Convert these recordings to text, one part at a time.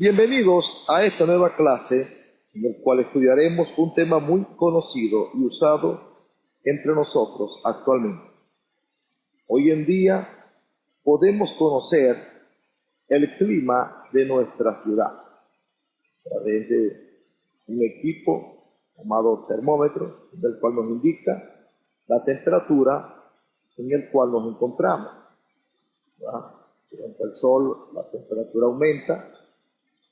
Bienvenidos a esta nueva clase en la cual estudiaremos un tema muy conocido y usado entre nosotros actualmente. Hoy en día podemos conocer el clima de nuestra ciudad a través de un equipo llamado termómetro, del cual nos indica la temperatura en el cual nos encontramos, ¿verdad? Durante el sol la temperatura aumenta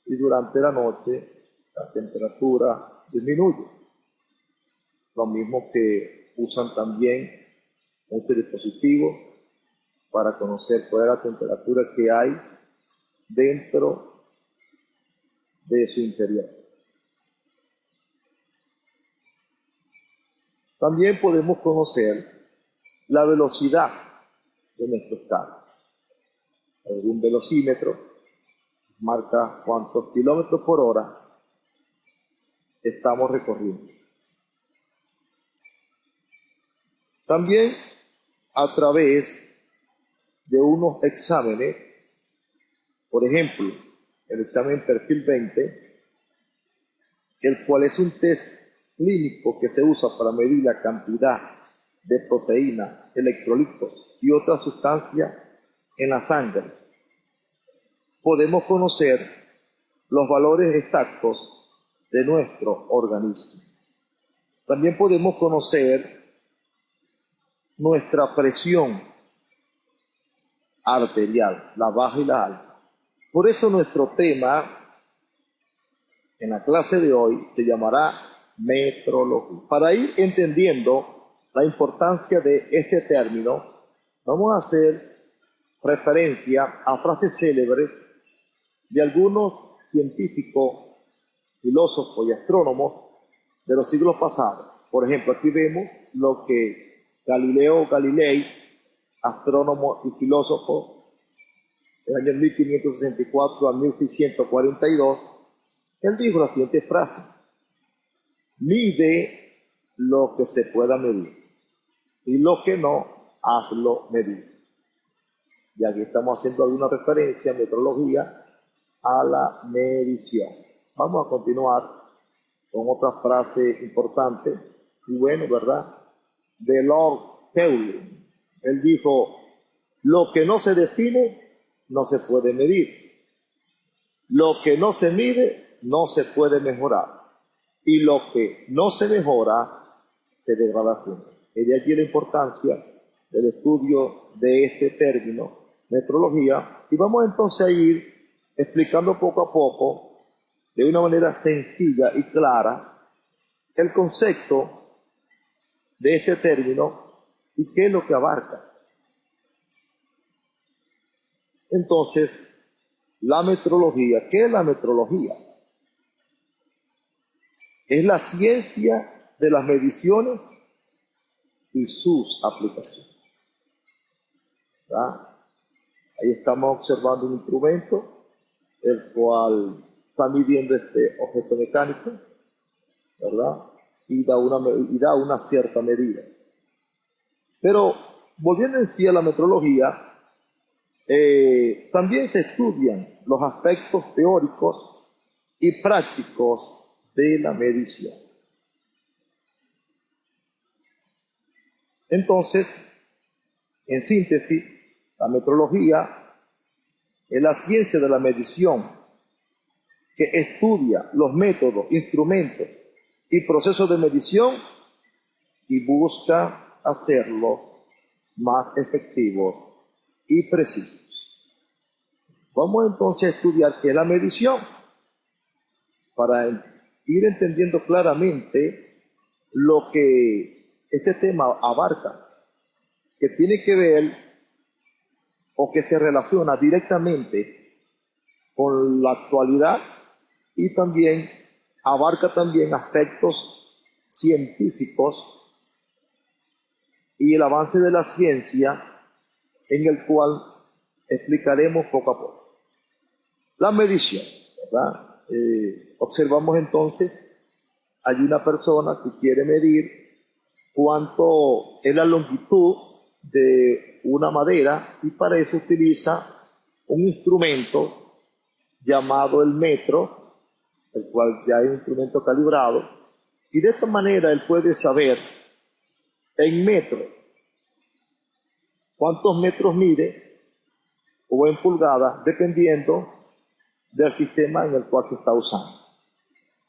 y durante la noche la temperatura disminuye. Lo mismo que usan también este dispositivo para conocer cuál es la temperatura que hay dentro de su interior. También podemos conocer la velocidad de nuestros carros. Un velocímetro marca cuántos kilómetros por hora estamos recorriendo. También a través de unos exámenes, por ejemplo, el examen Perfil 20, el cual es un test clínico que se usa para medir la cantidad de proteínas, electrolitos y otras sustancias en la sangre. Podemos conocer los valores exactos de nuestro organismo. También podemos conocer nuestra presión arterial, la baja y la alta. Por eso nuestro tema en la clase de hoy se llamará metrología. Para ir entendiendo la importancia de este término, vamos a hacer referencia a frases célebres de algunos científicos, filósofos y astrónomos de los siglos pasados. Por ejemplo, aquí vemos lo que Galileo Galilei, astrónomo y filósofo, en el año 1564 a 1642, él dijo la siguiente frase: mide lo que se pueda medir, y lo que no, hazlo medir. Y aquí estamos haciendo alguna referencia en metrología a la medición. Vamos a continuar con otra frase importante y bueno, ¿verdad? De Lord Kelvin. Él dijo: lo que no se define no se puede medir, lo que no se mide no se puede mejorar, y lo que no se mejora se degrada siempre. Y de aquí la importancia del estudio de este término, metrología, y vamos entonces a ir explicando poco a poco, de una manera sencilla y clara, el concepto de este término y qué es lo que abarca. Entonces, la metrología, ¿qué es la metrología? Es la ciencia de las mediciones y sus aplicaciones, ¿verdad? Ahí estamos observando un instrumento, el cual está midiendo este objeto mecánico, ¿verdad? Y da una cierta medida. Pero, volviendo en sí a la metrología, también se estudian los aspectos teóricos y prácticos de la medición. Entonces, en síntesis, la metrología es la ciencia de la medición que estudia los métodos, instrumentos y procesos de medición y busca hacerlos más efectivos y precisos. Vamos entonces a estudiar qué es la medición para ir entendiendo claramente lo que este tema abarca, que tiene que ver o que se relaciona directamente con la actualidad y también abarca también aspectos científicos y el avance de la ciencia, en el cual explicaremos poco a poco. La medición, ¿verdad? Observamos entonces, hay una persona que quiere medir cuánto es la longitud de una madera y para eso utiliza un instrumento llamado el metro, el cual ya es un instrumento calibrado, y de esta manera él puede saber en metros cuántos metros mide o en pulgadas, dependiendo del sistema en el cual se está usando.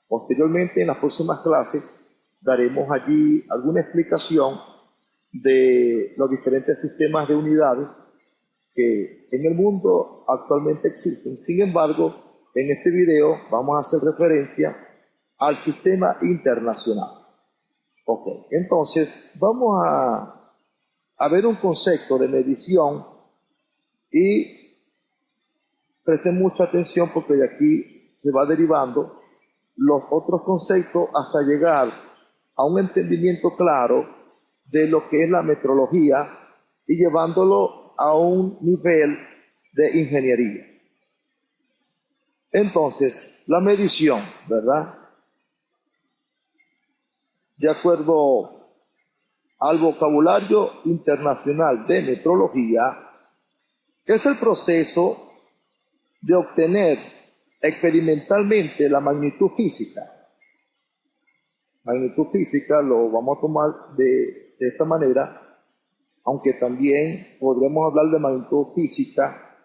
Posteriormente, en las próximas clases, daremos allí alguna explicación de los diferentes sistemas de unidades que en el mundo actualmente existen. Sin embargo, en este video vamos a hacer referencia al sistema internacional. Ok, entonces vamos a ver un concepto de medición y presten mucha atención porque de aquí se va derivando los otros conceptos hasta llegar a un entendimiento claro de lo que es la metrología y llevándolo a un nivel de ingeniería. Entonces, la medición, ¿verdad? De acuerdo al vocabulario internacional de metrología, es el proceso de obtener experimentalmente la magnitud física. Magnitud física lo vamos a tomar de esta manera, aunque también podremos hablar de magnitud física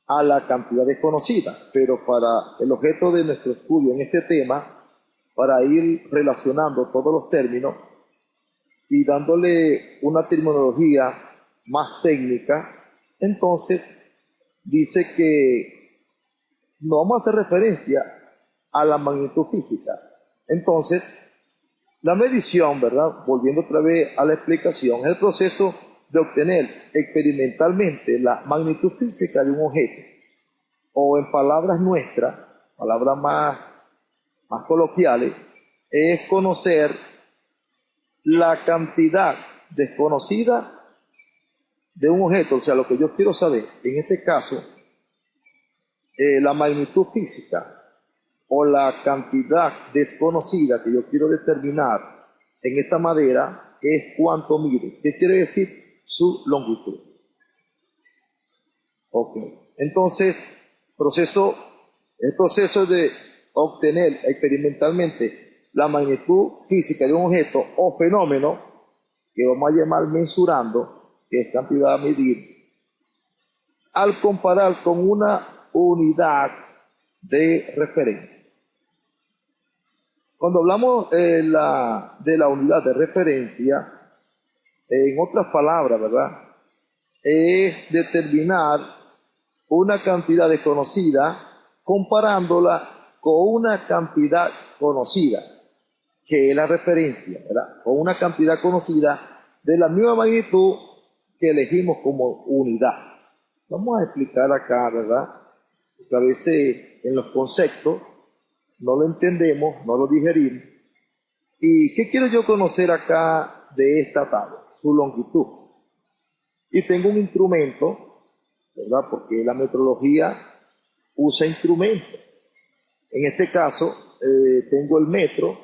a la cantidad desconocida, pero para el objeto de nuestro estudio en este tema, para ir relacionando todos los términos y dándole una terminología más técnica, entonces dice que no vamos a hacer referencia a la magnitud física. Entonces, la medición, ¿verdad? Volviendo otra vez a la explicación, es el proceso de obtener experimentalmente la magnitud física de un objeto. O en palabras nuestras, palabras más coloquiales, es conocer la cantidad desconocida de un objeto. O sea, lo que yo quiero saber, en este caso, la magnitud física o la cantidad desconocida que yo quiero determinar en esta madera es cuánto mide. ¿Qué quiere decir? Su longitud. Ok. Entonces, el proceso de obtener experimentalmente la magnitud física de un objeto o fenómeno que vamos a llamar mensurando, que es cantidad a medir, al comparar con una unidad de referencia. Cuando hablamos de la unidad de referencia, en otras palabras, ¿verdad? Es determinar una cantidad desconocida comparándola con una cantidad conocida, que es la referencia, ¿verdad? Con una cantidad conocida de la misma magnitud que elegimos como unidad. Vamos a explicar acá, ¿verdad? Porque a veces en los conceptos no lo entendemos, no lo digerimos. ¿Y qué quiero yo conocer acá de esta tabla? Su longitud. Y tengo un instrumento, ¿verdad? Porque la metrología usa instrumentos. En este caso, tengo el metro,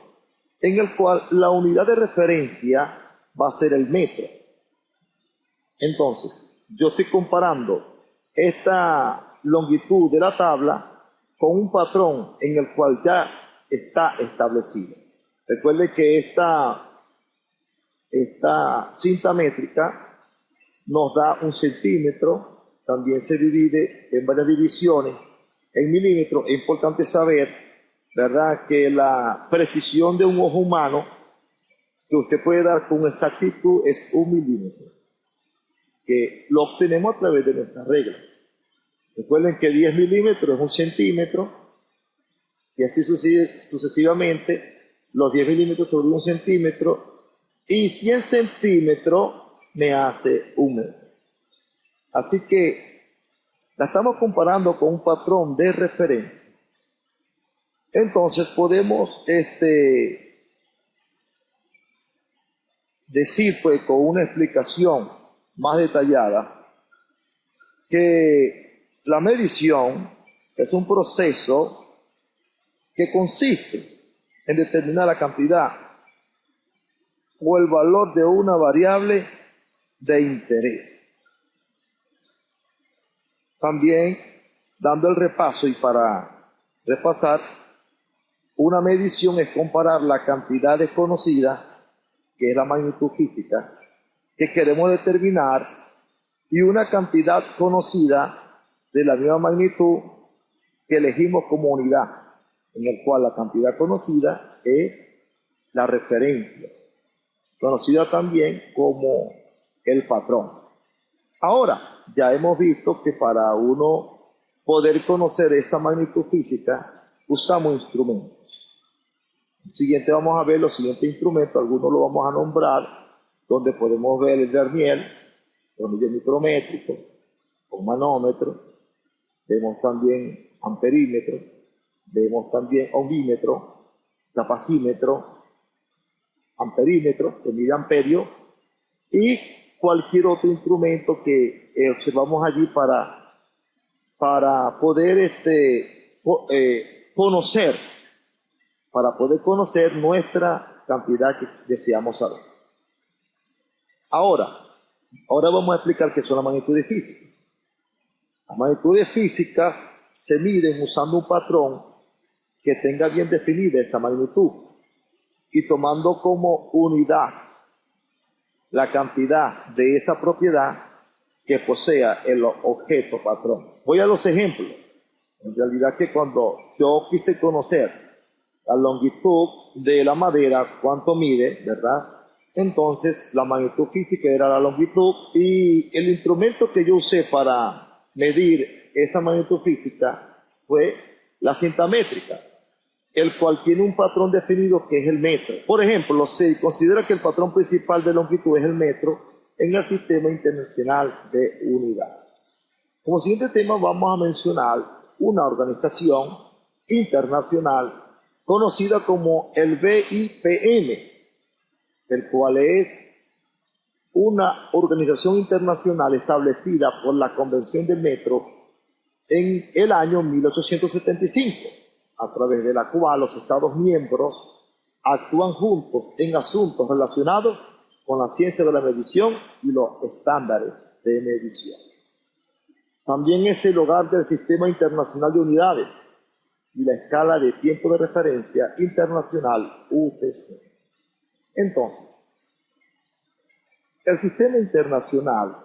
en el cual la unidad de referencia va a ser el metro. Entonces, yo estoy comparando esta longitud de la tabla con un patrón en el cual ya está establecido. Recuerde que esta cinta métrica nos da 1 centímetro, también se divide en varias divisiones en milímetros. Es importante saber, ¿verdad?, que la precisión de un ojo humano que usted puede dar con exactitud es 1 milímetro, que lo obtenemos a través de nuestras reglas. Recuerden que 10 milímetros es 1 centímetro, y así sucesivamente, los 10 milímetros sobre 1 centímetro, y 100 centímetros me hace 1 metro. Así que la estamos comparando con un patrón de referencia. Entonces podemos decir, pues, con una explicación más detallada, que la medición es un proceso que consiste en determinar la cantidad o el valor de una variable de interés. También dando el repaso y para repasar, una medición es comparar la cantidad desconocida, que es la magnitud física, que queremos determinar, y una cantidad conocida de la misma magnitud que elegimos como unidad, en el cual la cantidad conocida es la referencia, conocida también como el patrón. Ahora, ya hemos visto que para uno poder conocer esa magnitud física, usamos instrumentos. Siguiente vamos a ver los siguientes instrumentos, algunos los vamos a nombrar, donde podemos ver el vernier, tornillo micrométrico, un manómetro, vemos también amperímetro, vemos también ohmímetro, capacímetro, amperímetro, que mide amperio, y cualquier otro instrumento que observamos allí para poder conocer, nuestra cantidad que deseamos saber. Ahora vamos a explicar qué son las magnitudes físicas. Las magnitudes físicas se miden usando un patrón que tenga bien definida esta magnitud y tomando como unidad la cantidad de esa propiedad que posea el objeto patrón. Voy a los ejemplos. En realidad que cuando yo quise conocer la longitud de la madera, cuánto mide, ¿verdad? Entonces la magnitud física era la longitud y el instrumento que yo usé para medir esa magnitud física fue la cinta métrica, el cual tiene un patrón definido que es el metro. Por ejemplo, se considera que el patrón principal de longitud es el metro en el Sistema Internacional de Unidades. Como siguiente tema vamos a mencionar una organización internacional conocida como el BIPM, el cual es una organización internacional establecida por la Convención del Metro en el año 1875, a través de la cual los Estados miembros actúan juntos en asuntos relacionados con la ciencia de la medición y los estándares de medición. También es el hogar del Sistema Internacional de Unidades y la escala de tiempo de referencia internacional UTC. Entonces, el Sistema Internacional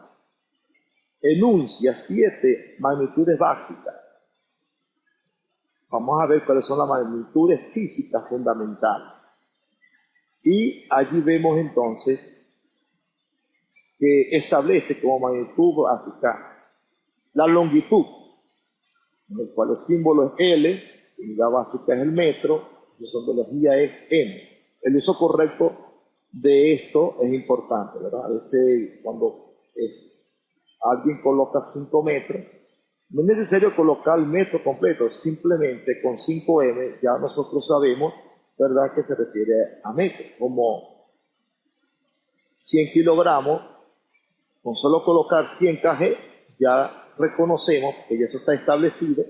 enuncia 7 magnitudes básicas. Vamos a ver cuáles son las magnitudes físicas fundamentales. Y allí vemos entonces que establece como magnitud básica la longitud, en el cual el símbolo es L, la unidad básica es el metro, y su ontología es M. El uso correcto de esto es importante, ¿verdad? A veces cuando alguien coloca 5 metros, no es necesario colocar el metro completo, simplemente con 5M ya nosotros sabemos, ¿verdad?, que se refiere a metro, como 100 kilogramos, con solo colocar 100 kg, ya reconocemos que ya eso está establecido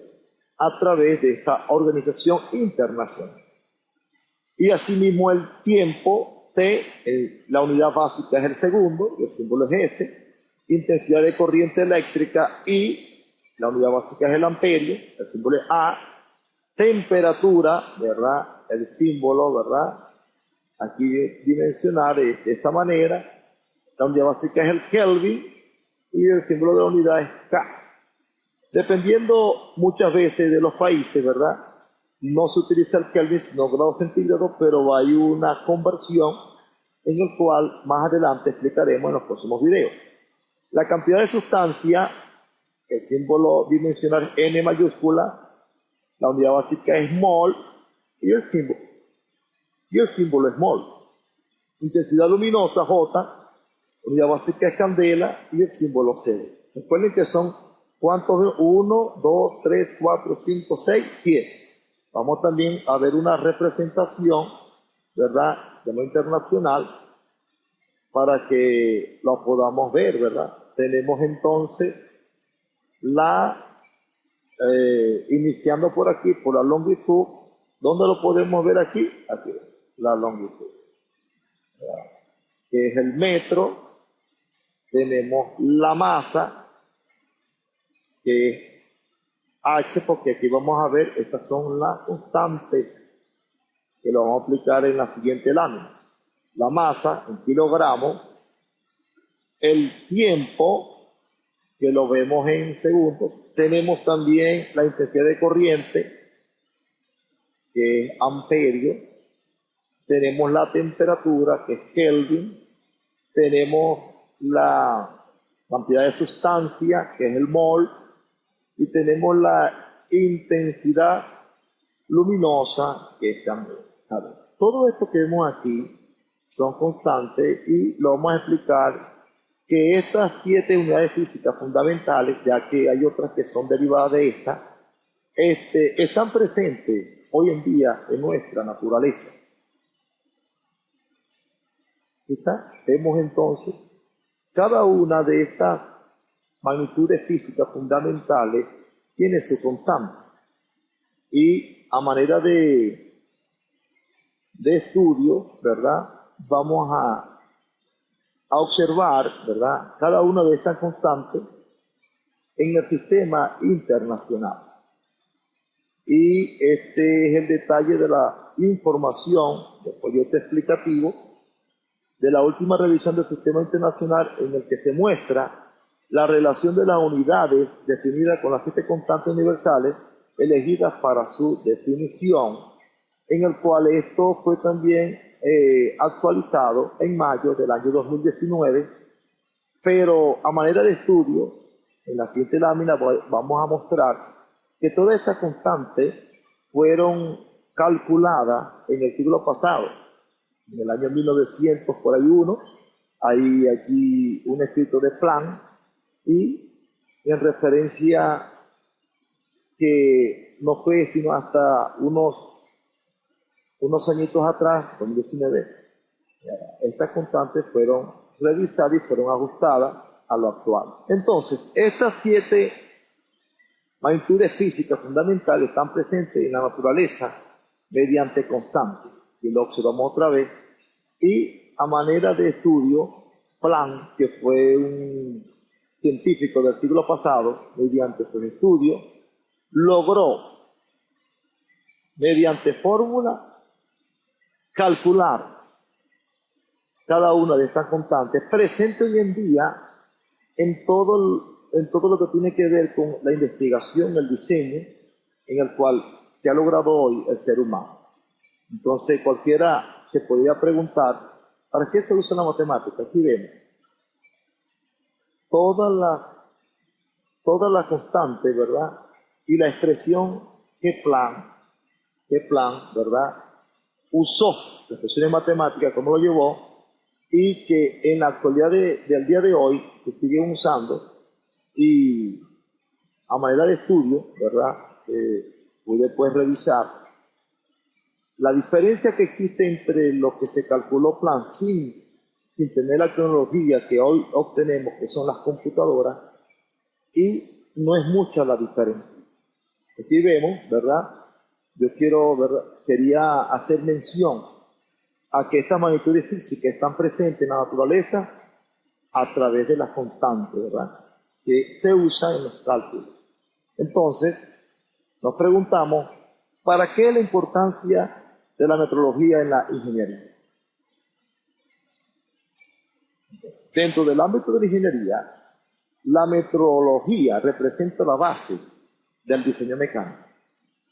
a través de esta organización internacional. Y asimismo el tiempo T, la unidad básica es el segundo, y el símbolo es S, intensidad de corriente eléctrica I, la unidad básica es el amperio, el símbolo es A, temperatura, ¿verdad?, el símbolo, ¿verdad?, aquí dimensionar de esta manera, la unidad básica es el Kelvin y el símbolo de la unidad es K. Dependiendo muchas veces de los países, ¿verdad?, no se utiliza el Kelvin sino grados centígrados, pero hay una conversión en el cual más adelante explicaremos en los próximos videos. La cantidad de sustancia, el símbolo dimensional N mayúscula, la unidad básica es mol y el símbolo es mol. Intensidad luminosa J, unidad básica es candela y el símbolo C. Recuerden que son ¿cuántos? 1, 2, 3, 4, 5, 6, 7. Vamos también a ver una representación, ¿verdad?, de lo internacional para que lo podamos ver, ¿verdad? Tenemos entonces iniciando por aquí, por la longitud. ¿Dónde lo podemos ver aquí? Aquí, la longitud, ¿verdad?, que es el metro. Tenemos la masa, que es H, porque aquí vamos a ver, estas son las constantes que lo vamos a aplicar en la siguiente lámina. La masa en kilogramos, el tiempo, que lo vemos en segundos. Tenemos también la intensidad de corriente, que es amperio. Tenemos la temperatura, que es Kelvin. Tenemos la cantidad de sustancia, que es el mol. Y tenemos la intensidad luminosa, que es también. Todo esto que vemos aquí son constantes y lo vamos a explicar que estas 7 unidades físicas fundamentales, ya que hay otras que son derivadas de estas, están presentes hoy en día en nuestra naturaleza. ¿Está? Vemos entonces cada una de estas magnitudes físicas fundamentales tiene su constante. Y a manera de estudio, ¿verdad? Vamos a observar, ¿verdad?, cada una de estas constantes en el sistema internacional. Y este es el detalle de la información, del folleto explicativo, de la última revisión del sistema internacional, en el que se muestra la relación de las unidades definidas con las 7 constantes universales elegidas para su definición, en el cual esto fue también actualizado en mayo del año 2019, pero a manera de estudio, en la siguiente lámina vamos a mostrar que todas estas constantes fueron calculadas en el siglo pasado, en el año 1900 por ahí uno, hay aquí un escrito de Planck, y en referencia que no fue sino hasta unos añitos atrás, 2019, estas constantes fueron revisadas y fueron ajustadas a lo actual. Entonces, estas 7 magnitudes físicas fundamentales están presentes en la naturaleza mediante constantes, y lo observamos otra vez, y a manera de estudio, Planck, que fue un científico del siglo pasado, mediante sus estudios, logró, mediante fórmula, calcular cada una de estas constantes presentes hoy en día en todo lo que tiene que ver con la investigación, el diseño, en el cual se ha logrado hoy el ser humano. Entonces cualquiera se podría preguntar, ¿para qué se usa la matemática? Aquí vemos todas las constantes, ¿verdad? Y la expresión que Planck, ¿verdad?, usó, la expresión en matemática, cómo lo llevó, y que en la actualidad del día de hoy se siguen usando, y a manera de estudio, ¿verdad?, puede pues revisar la diferencia que existe entre lo que se calculó Planck sin tener la tecnología que hoy obtenemos, que son las computadoras, y no es mucha la diferencia. Aquí vemos, ¿verdad? Yo quería hacer mención a que estas magnitudes físicas están presentes en la naturaleza a través de las constantes, ¿verdad?, que se usan en los cálculos. Entonces, nos preguntamos, ¿para qué la importancia de la metrología en la ingeniería? Dentro del ámbito de la ingeniería, la metrología representa la base del diseño mecánico.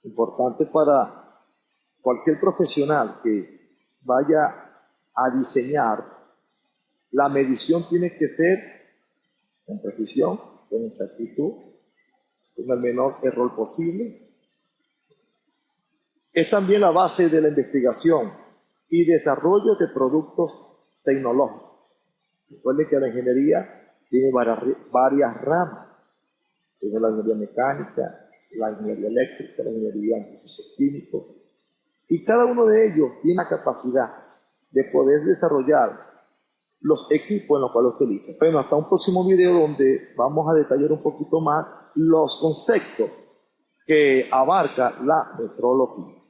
Importante para cualquier profesional que vaya a diseñar, la medición tiene que ser con precisión, con exactitud, con el menor error posible. Es también la base de la investigación y desarrollo de productos tecnológicos. Recuerden que la ingeniería tiene varias ramas. Tiene la ingeniería mecánica, la ingeniería eléctrica, la ingeniería en procesos químicos. Y cada uno de ellos tiene la capacidad de poder desarrollar los equipos en los cuales utiliza. Bueno, hasta un próximo video donde vamos a detallar un poquito más los conceptos que abarca la metrología.